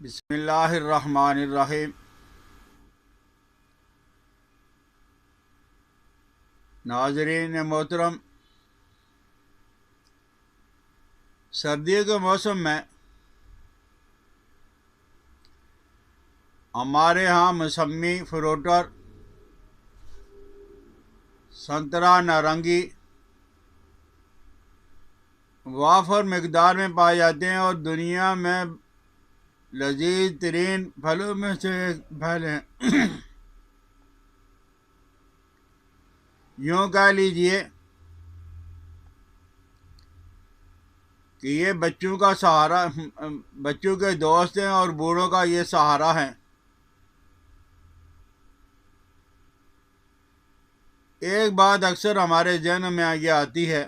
بسم اللہ الرحمن الرحیم۔ ناظرین محترم، سردیوں کے موسم میں ہمارے ہاں موسمی فروٹر سنترا نارنگی وافر مقدار میں پائے جاتے ہیں اور دنیا میں لذیذ ترین پھلوں میں سے ایک پھل ہیں۔ یوں کہہ لیجئے کہ یہ بچوں کا سہارا، بچوں کے دوست ہیں اور بوڑھوں کا یہ سہارا ہے۔ ایک بات اکثر ہمارے ذہن میں یہ آتی ہے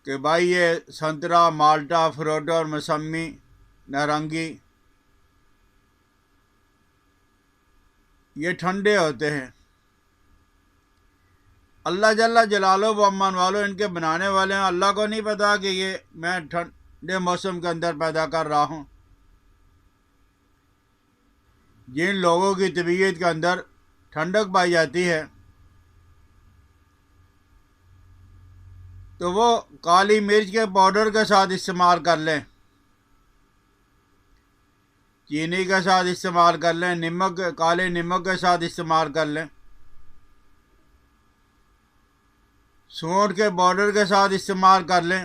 کہ بھائی یہ سنترا، مالٹا، فروٹر، موسمی، نارنگی یہ ٹھنڈے ہوتے ہیں۔ اللہ جل جلالہ و امن والو ان کے بنانے والے ہیں۔ اللہ کو نہیں پتا کہ یہ میں ٹھنڈے موسم کے اندر پیدا کر رہا ہوں۔ جن لوگوں کی طبیعت کے اندر ٹھنڈک پائی جاتی ہے تو وہ کالی مرچ کے پاؤڈر کے ساتھ استعمال کر لیں، چینی کے ساتھ استعمال کر لیں، نمک، کالے نمک کے ساتھ استعمال کر لیں، سونڈ کے پاؤڈر کے ساتھ استعمال کر لیں،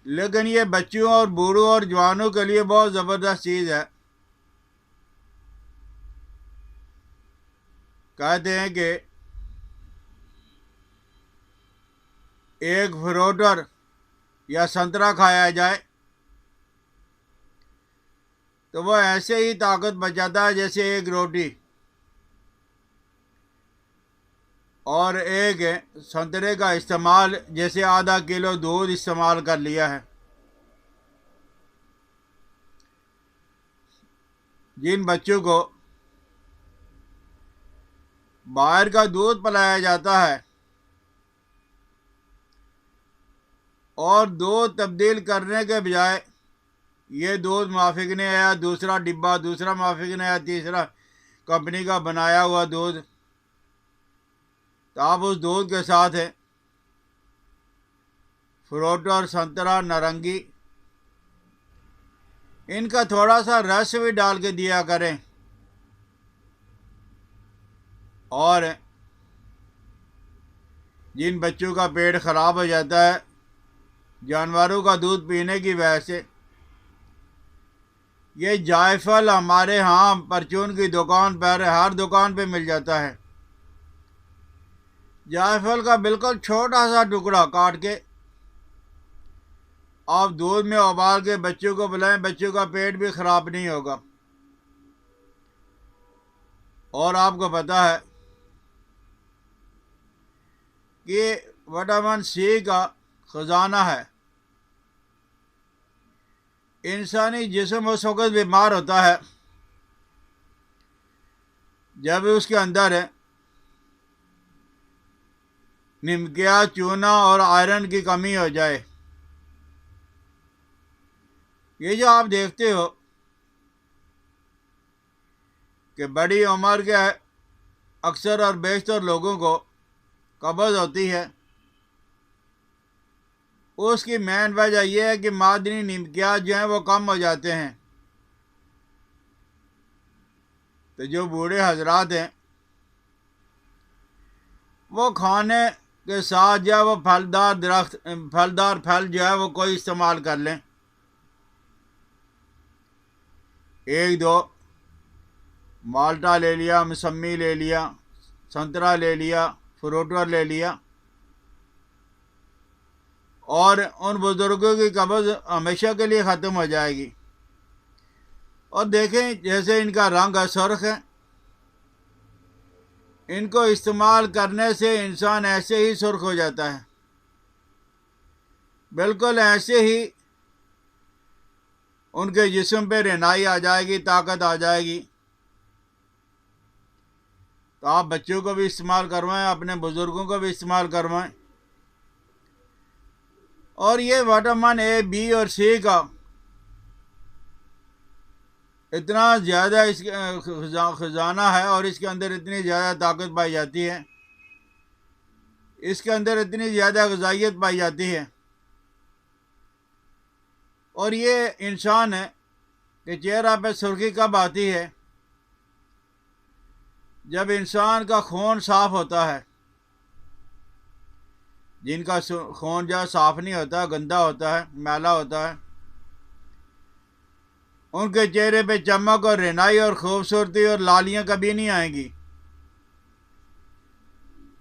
لیکن یہ بچوں اور بوڑھوں اور جوانوں کے لیے بہت زبردست چیز ہے۔ کہتے ہیں کہ ایک فروٹر یا سنترا کھایا جائے تو وہ ایسے ہی طاقت بچاتا ہے جیسے ایک روٹی، اور ایک سنترے کا استعمال جیسے آدھا کلو دودھ استعمال کر لیا ہے۔ جن بچوں کو باہر کا دودھ پلایا جاتا ہے اور دودھ تبدیل کرنے کے بجائے یہ دودھ موافق نہیں آیا، دوسرا ڈبہ، دوسرا موافق نہیں آیا، تیسرا کمپنی کا بنایا ہوا دودھ، تو آپ اس دودھ کے ساتھ فروٹر، سنترا، نارنگی ان کا تھوڑا سا رس بھی ڈال کے دیا کریں، اور جن بچوں کا پیٹ خراب ہو جاتا ہے جانوروں کا دودھ پینے کی وجہ سے، یہ جائفل ہمارے ہاں پرچون کی دکان پر ہر دکان پہ مل جاتا ہے۔ جائفل کا بالکل چھوٹا سا ٹکڑا کاٹ کے آپ دودھ میں ابال کے بچوں کو پلائیں، بچوں کا پیٹ بھی خراب نہیں ہوگا۔ اور آپ کو پتا ہے کہ وٹامن سی کا خزانہ ہے۔ انسانی جسم اس وقت بیمار ہوتا ہے جب اس کے اندر نمکیا، چونا اور آئرن کی کمی ہو جائے۔ یہ جو آپ دیکھتے ہو کہ بڑی عمر کے اکثر اور بیشتر لوگوں کو قبض ہوتی ہے، اس کی مین وجہ یہ ہے کہ معدنی نمکیات جو ہیں وہ کم ہو جاتے ہیں۔ تو جو بوڑھے حضرات ہیں وہ کھانے کے ساتھ جو ہے وہ پھلدار پھل جو ہے وہ کوئی استعمال کر لیں، ایک دو مالٹا لے لیا، موسمی لے لیا، سنترا لے لیا، فروٹر لے لیا، اور ان بزرگوں کی قبض ہمیشہ کے لیے ختم ہو جائے گی۔ اور دیکھیں جیسے ان کا رنگ سرخ ہے، ان کو استعمال کرنے سے انسان ایسے ہی سرخ ہو جاتا ہے، بالکل ایسے ہی ان کے جسم پہ رہنائی آ جائے گی، طاقت آ جائے گی۔ تو آپ بچوں کو بھی استعمال کروائیں، اپنے بزرگوں کو بھی استعمال کروائیں، اور یہ وٹامن اے بی اور سی کا اتنا زیادہ اس خزانہ ہے اور اس کے اندر اتنی زیادہ طاقت پائی جاتی ہے، اس کے اندر اتنی زیادہ غذائیت پائی جاتی ہے، اور یہ انسان ہے کہ چہرہ پہ سرخی کب آتی ہے؟ جب انسان کا خون صاف ہوتا ہے۔ جن کا خون جو صاف نہیں ہوتا، گندا ہوتا ہے، میلا ہوتا ہے، ان کے چہرے پہ چمک اور رہنائی اور خوبصورتی اور لالیاں کبھی نہیں آئیں گی۔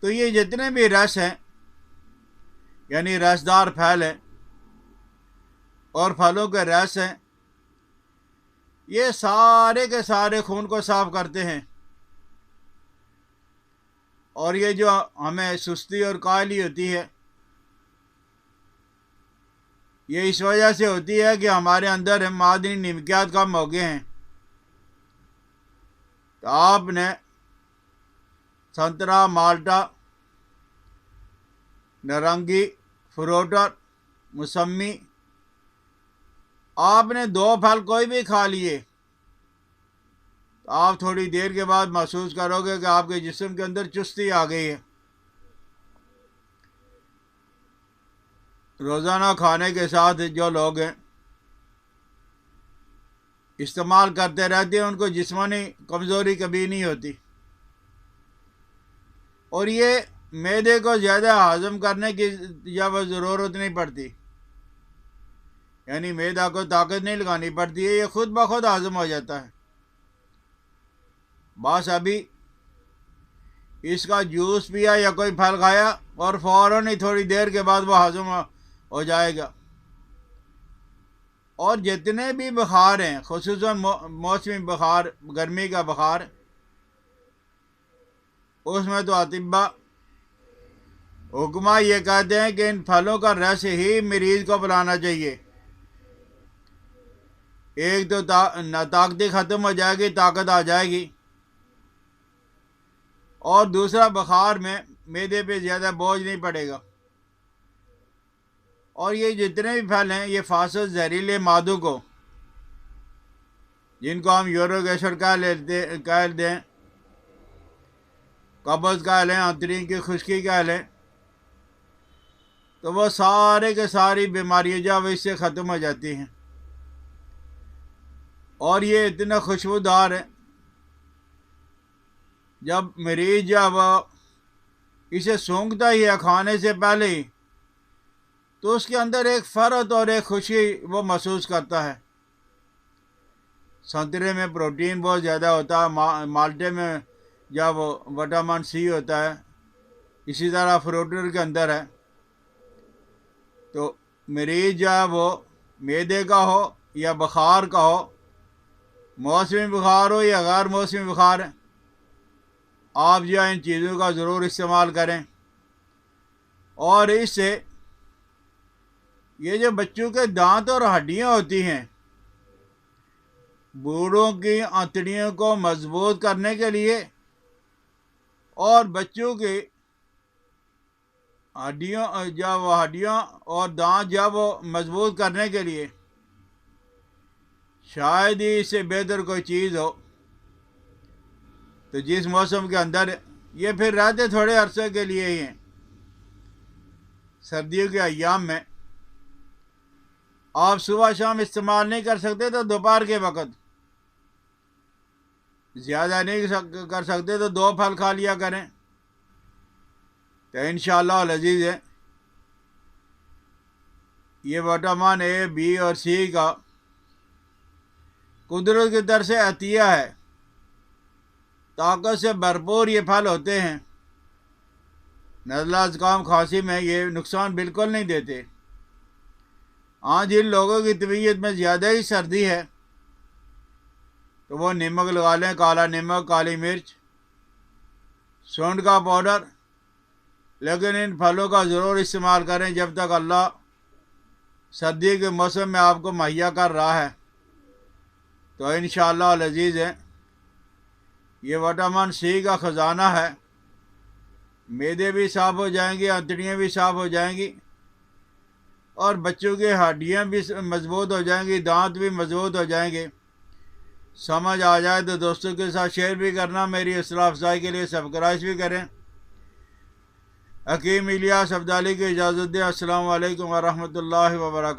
تو یہ جتنے بھی رس ہیں، یعنی رسدار پھل ہیں اور پھلوں کے رس ہیں، یہ سارے کے سارے خون کو صاف کرتے ہیں، اور یہ جو ہمیں سستی اور کاہلی ہوتی ہے، یہ اس وجہ سے ہوتی ہے کہ ہمارے اندر معدنی نمکیات کم ہو گئے ہیں۔ تو آپ نے سنترا، مالٹا، نارنگی، فروٹر، موسمی، آپ نے 2 پھل کوئی بھی کھا لیے، تو آپ تھوڑی دیر کے بعد محسوس کرو گے کہ آپ کے جسم کے اندر چستی آ گئی ہے۔ روزانہ کھانے کے ساتھ جو لوگ ہیں استعمال کرتے رہتے ہیں، ان کو جسمانی کمزوری کبھی نہیں ہوتی، اور یہ معدے کو زیادہ ہضم کرنے کی جب ضرورت نہیں پڑتی، یعنی معدہ کو طاقت نہیں لگانی پڑتی ہے، یہ خود بخود ہضم ہو جاتا ہے۔ بس ابھی اس کا جوس پیا یا کوئی پھل کھایا اور فوراً ہی تھوڑی دیر کے بعد وہ ہضم ہو جائے گا۔ اور جتنے بھی بخار ہیں، خصوصاً موسمی بخار، گرمی کا بخار، اس میں تو اطباء حکماء یہ کہتے ہیں کہ ان پھلوں کا رس ہی مریض کو پلانا چاہیے۔ ایک تو ناطاقتی ختم ہو جائے گی، طاقت آ جائے گی، اور دوسرا بخار میں معدے پہ زیادہ بوجھ نہیں پڑے گا۔ اور یہ جتنے بھی پھل ہیں، یہ فاسد زہریلے مادوں کو، جن کو ہم یورک ایسڈ کہہ دیں، قبض کہہ لیں، آنتڑیوں کی خشکی کہہ لیں، تو وہ سارے کے ساری بیماریاں جب اس سے ختم ہو جاتی ہیں۔ اور یہ اتنا خوشبودار ہے، جب مریض جب اسے سونگھتا ہی ہے کھانے سے پہلے ہی، تو اس کے اندر ایک فرحت اور ایک خوشی وہ محسوس کرتا ہے۔ سنترے میں پروٹین بہت زیادہ ہوتا ہے، مالٹے میں جب وٹامن سی ہوتا ہے، اسی طرح فروٹر کے اندر ہے۔ تو مریض جب وہ معدے کا ہو یا بخار کا ہو، موسمی بخار ہو یا غیر موسمی بخار، آپ جو ان چیزوں کا ضرور استعمال کریں۔ اور اس سے یہ جو بچوں کے دانت اور ہڈیاں ہوتی ہیں، بوڑھوں کی آنتڑیوں کو مضبوط کرنے کے لیے اور بچوں کی ہڈیاں اور دانت جب وہ مضبوط کرنے کے لیے شاید ہی اس سے بہتر کوئی چیز ہو۔ تو جس موسم کے اندر یہ پھر رہتے تھوڑے عرصے کے لیے ہی ہیں، سردیوں کے ایام میں آپ صبح شام استعمال نہیں کر سکتے تو دوپہر کے وقت، زیادہ نہیں کر سکتے تو 2 پھل کھا لیا کریں، تو انشاءاللہ العزیز ہے یہ وٹامن اے، بی اور سی کا قدرت کی طرف سے عطیہ ہے۔ طاقت سے بھرپور یہ پھل ہوتے ہیں، نزلہ، زکام، کھانسی میں یہ نقصان بالکل نہیں دیتے۔ ہاں، جن لوگوں کی طبیعت میں زیادہ ہی سردی ہے تو وہ نمک لگا لیں، کالا نمک، کالی مرچ، سونڈ کا پاؤڈر، لیکن ان پھلوں کا ضرور استعمال کریں جب تک اللہ سردی کے موسم میں آپ کو مہیا کر رہا ہے۔ تو انشاءاللہ العزیز ہے یہ وٹامن سی کا خزانہ ہے، معدے بھی صاف ہو جائیں گے، آنتڑیاں بھی صاف ہو جائیں گی، اور بچوں کی ہڈیاں بھی مضبوط ہو جائیں گی، دانت بھی مضبوط ہو جائیں گے۔ سمجھ آ جائے تو دوستوں کے ساتھ شیئر بھی کرنا، میری حوصلہ افزائی کے لیے سبسکرائب بھی کریں۔ حکیم الیاس عبدالی کی اجازت دیں۔ السلام علیکم ورحمۃ اللہ وبرکاتہ۔